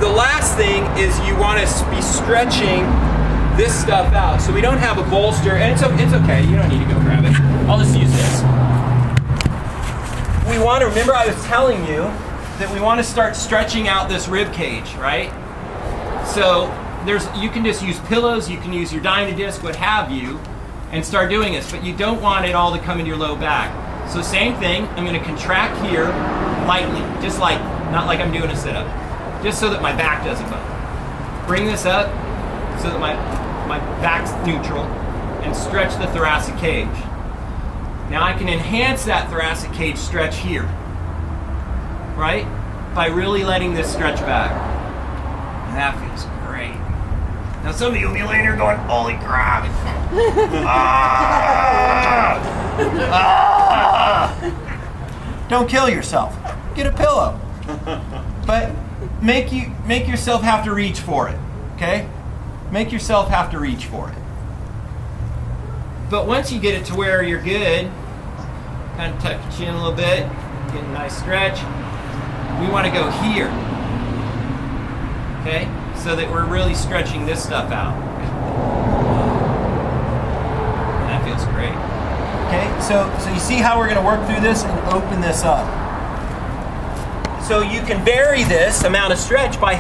the last thing is you want to be stretching this stuff out. So we don't have a bolster, and it's okay, you don't need to go grab it. I'll just use this. We want to, remember I was telling you that we want to start stretching out this rib cage, right? So you can just use pillows, you can use your Dynadisc, what have you, and start doing this, but you don't want it all to come in your low back. So same thing, I'm going to contract here lightly, just like, not like I'm doing a sit-up, just so that my back doesn't bump. Bring this up so that my back's neutral, and stretch the thoracic cage. Now I can enhance that thoracic cage stretch here, right? By really letting this stretch back. And that feels great. Now some of you will be laying there going, holy crap. Don't kill yourself. Get a pillow. But make yourself have to reach for it, okay? Make yourself have to reach for it. But once you get it to where you're good, kind of tuck your chin a little bit, get a nice stretch. We want to go here, okay? So that we're really stretching this stuff out. And that feels great. Okay, so you see how we're going to work through this and open this up. So you can vary this amount of stretch by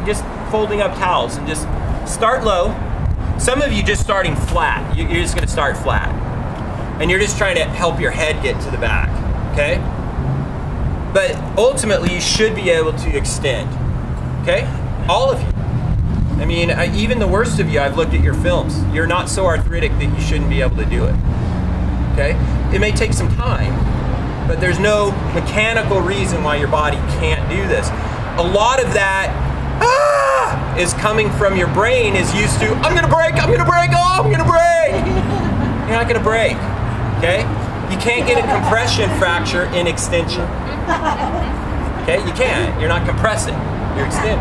just folding up towels and just start low. Some of you just starting flat. You're just going to start flat. And you're just trying to help your head get to the back, okay? But ultimately, you should be able to extend, okay? All of you. I mean, even the worst of you, I've looked at your films. You're not so arthritic that you shouldn't be able to do it, okay? It may take some time, but there's no mechanical reason why your body can't do this. A lot of that is coming from your brain is used to, I'm gonna break, oh, I'm gonna break. You're not gonna break, okay? You can't get a compression fracture in extension. Okay, you can't. You're not compressing, you're extending.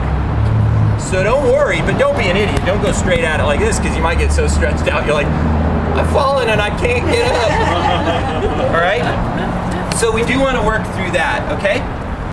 So don't worry, but don't be an idiot. Don't go straight at it like this because you might get so stretched out, you're like, I'm falling and I can't get up. All right? So we do want to work through that, okay?